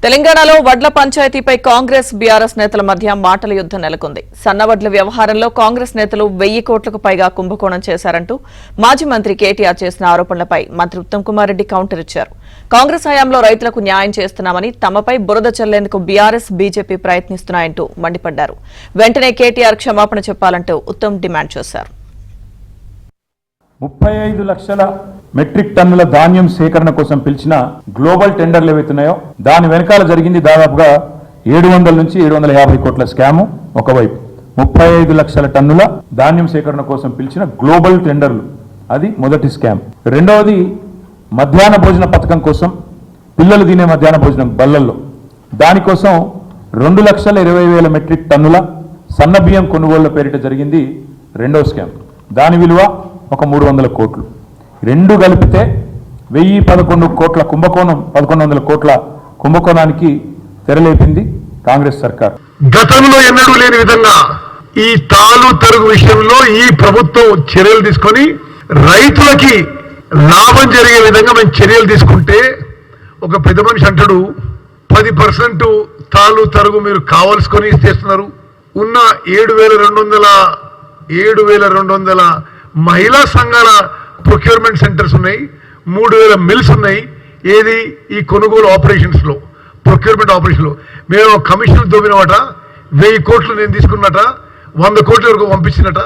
తెలంగాణలో వడ్ల పంచాయతీపై కాంగ్రెస్ బీఆర్ఎస్ నేతల మధ్య మాటల యుద్ధం నెలకొంది. సన్నవడ్ల వ్యవహారంలో కాంగ్రెస్ నేతలు 1000 కోట్లకు పైగా కుంభకోణం చేశారంటూ మాజీ మంత్రి కేటీఆర్ చేసిన ఆరోపణలపై మంత్రి ఉత్తమ్ కుమార్ రెడ్డి కౌంటర్ ఇచ్చారు. కాంగ్రెస్ హయాంలో రైతులకు న్యాయం చేస్తున్నామని తమపై బురద చల్లేందుకు బీఆర్ఎస్ బీజేపీ ప్రయత్నిస్తున్నాయంటూ మండిపడ్డారు. వెంటనే కేటీఆర్ క్షమాపణ చెప్పాలంటూ ఉత్తమ్ డిమాండ్ చేశారు. 35 లక్షల మెట్రిక్ టన్నుల ధాన్యం సేకరణ కోసం పిలిచిన గ్లోబల్ టెండర్లు ఏవైతున్నాయో దాని వెనకాల జరిగింది దాదాపుగా 700 నుంచి 750 కోట్ల స్కాము. ఒకవైపు 35 లక్షల టన్నుల ధాన్యం సేకరణ కోసం పిలిచిన గ్లోబల్ టెండర్లు, అది మొదటి స్కామ్. రెండవది మధ్యాహ్న భోజన పథకం కోసం పిల్లలు తినే మధ్యాహ్న భోజనం బల్లల్లో, దానికోసం 2,20,000 మెట్రిక్ టన్నుల సన్న బియ్యం కొనుగోళ్ల పేరిట జరిగింది రెండో స్కామ్. దాని విలువ ఒక 300 కోట్లు. రెండు కలిపితే 1011 కోట్ల కుంభకోణం, 1100 కోట్ల కుంభకోణానికి తెరలేపింది కాంగ్రెస్ సర్కార్. గతంలో ఎన్నడూ లేని విధంగా ఈ తాలు తరుగు విషయంలో ఈ ప్రభుత్వం చర్యలు తీసుకొని రైతులకి లాభం జరిగే విధంగా మేము చర్యలు తీసుకుంటే, ఒక పెద్ద మనిషి అంటాడు 10% తాలు తరుగు మీరు కావాల్సుకొని చేస్తున్నారు. ఉన్న 7,200 మహిళా సంఘాల ప్రొక్యూర్మెంట్ సెంటర్స్ ఉన్నాయి, 3,000 మిల్స్ ఉన్నాయి. ఏది ఈ కొనుగోలు ఆపరేషన్స్ లో, ప్రొక్యూర్మెంట్ ఆపరేషన్ లో మేము కమిషన్లు దోబినమాట, 1000 కోట్లు నేను తీసుకున్నట, 100 కోట్ల వరకు పంపించినట.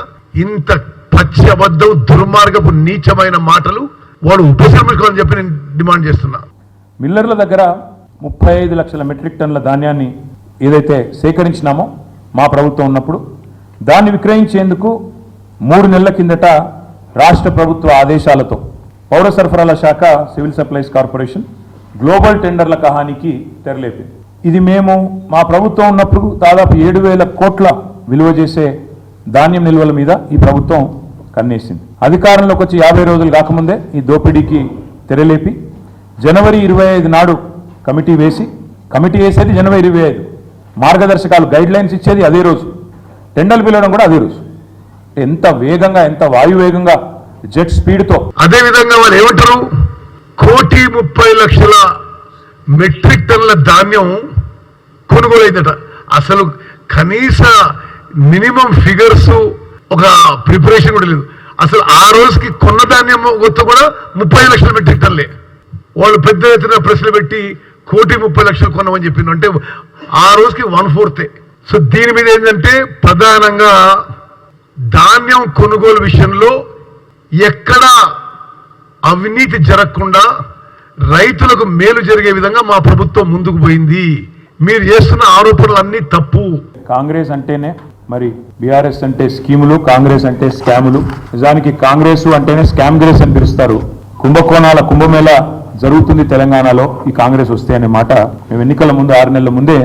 ఇంత పచ్చి అబద్ధం, దుర్మార్గపు నీచమైన మాటలు వాడు ఉపసంహరించుకోవాలని చెప్పి నేను డిమాండ్ చేస్తున్నా. మిల్లర్ల దగ్గర 35 లక్షల మెట్రిక్ టన్నుల ధాన్యాన్ని ఏదైతే సేకరించినామో మా ప్రభుత్వం ఉన్నప్పుడు, దాన్ని విక్రయించేందుకు 3 నెలల కిందట రాష్ట్ర ప్రభుత్వ ఆదేశాలతో పౌర సరఫరాల శాఖ, సివిల్ సప్లైస్ కార్పొరేషన్ గ్లోబల్ టెండర్ల కహానికి తెరలేపింది. ఇది మేము మా ప్రభుత్వం ఉన్నప్పుడు దాదాపు 7,000 కోట్ల విలువ చేసే ధాన్యం నిల్వల మీద ఈ ప్రభుత్వం కన్నేసింది. అధికారంలోకి వచ్చి 50 రోజులు కాకముందే ఈ దోపిడీకి తెరలేపి జనవరి 25 నాడు కమిటీ వేసేది జనవరి 25, మార్గదర్శకాలు గైడ్ లైన్స్ ఇచ్చేది అదే రోజు, టెండర్లు పిలవడం కూడా అదే రోజు. ఎంత వేగంగా, ఎంత వాయువేగంగా, జెట్ స్పీడ్తో. అదే విధంగా వాళ్ళు ఏమంటారు, 1,30,00,000 మెట్రిక్ టన్నుల ధాన్యం కొనుగోలు అయిందట. అసలు కనీస మినిమం ఫిగర్స్, ఒక ప్రిపరేషన్ కూడా లేదు. అసలు ఆ రోజుకి కొన్న ధాన్యం మొత్తం కూడా 30 లక్షల మెట్రిక్ టన్నులే. వాళ్ళు పెద్ద ఎత్తున ప్రశ్నలు పెట్టి 1,30,00,000 కొన్నామని చెప్పింది. అంటే ఆ రోజుకి 1/4. సో దీని మీద ఏంటంటే ప్రధానంగా ధాన్యం కొనుగోలు విషయంలో ఎక్కడ అవినీతి జరగకుండా రైతులకు మేలు జరిగే విధంగా మా ప్రభుత్వం ముందుకు పోయింది. మీరు చేస్తున్న ఆరోపణలన్నీ తప్పు. కాంగ్రెస్ అంటేనే మరి బీఆర్ఎస్ అంటే స్కీములు, కాంగ్రెస్ అంటే స్కాములు. నిజానికి కాంగ్రెస్ అంటేనే స్కామ్ గ్రేస్ అని పిలుస్తారు. కుంభకోణాల కుంభమేళ జరుగుతుంది తెలంగాణలో ఈ కాంగ్రెస్ వస్తే అనే మాట మేము ఎన్నికల ముందు 6 నెలల ముందే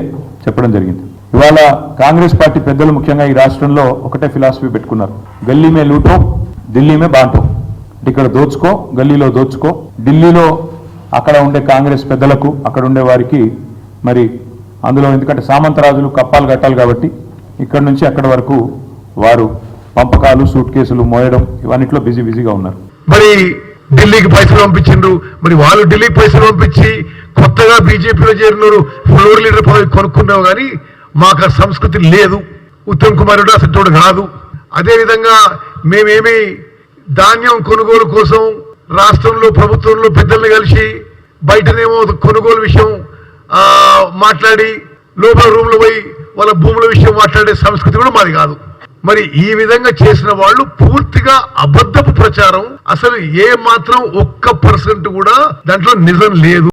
చెప్పడం జరిగింది. ఇవాళ కాంగ్రెస్ పార్టీ పెద్దలు ముఖ్యంగా ఈ రాష్ట్రంలో ఒకటే ఫిలాసఫీ పెట్టుకున్నారు, గల్లీ మే లూటో ఢిల్లీ మే బాంటో. ఇక్కడ దోచుకో, గల్లీలో దోచుకో. ఢిల్లీలో అక్కడ ఉండే కాంగ్రెస్ పెద్దలకు, అక్కడ ఉండే వారికి మరి అందులో ఎందుకంటే సామంతరాజులు కప్పాలు కట్టాలి కాబట్టి ఇక్కడ నుంచి అక్కడ వరకు వారు పంపకాలు, సూట్ కేసులు మోయడం, ఇవన్నిట్లో బిజీగా ఉన్నారు. మరి ఢిల్లీకి పైసలు పంపించిండ్రు, మరి వాళ్ళు ఢిల్లీకి పైసలు పంపించి కొత్తగా బీజేపీలో చేరినారు, ఫ్లోర్ లీడర్ పదవి కొనుక్కున్నావు. కానీ మాకు ఆ సంస్కృతి లేదు. ఉత్తమ్ కుమార్ రెడ్డి అసలు కాదు. అదేవిధంగా మేమేమి ధాన్యం కొనుగోలు కోసం రాష్ట్రంలో ప్రభుత్వంలో పెద్దల్ని కలిసి బయటనేమో కొనుగోలు విషయం మాట్లాడి లోపల రూమ్లో పోయి వాళ్ళ భూముల విషయం మాట్లాడే సంస్కృతి కూడా మాది కాదు. మరి ఈ విధంగా చేసిన వాళ్ళు పూర్తిగా అబద్ధపు ప్రచారం. అసలు ఏ మాత్రం 1% కూడా దాంట్లో నిజం లేదు.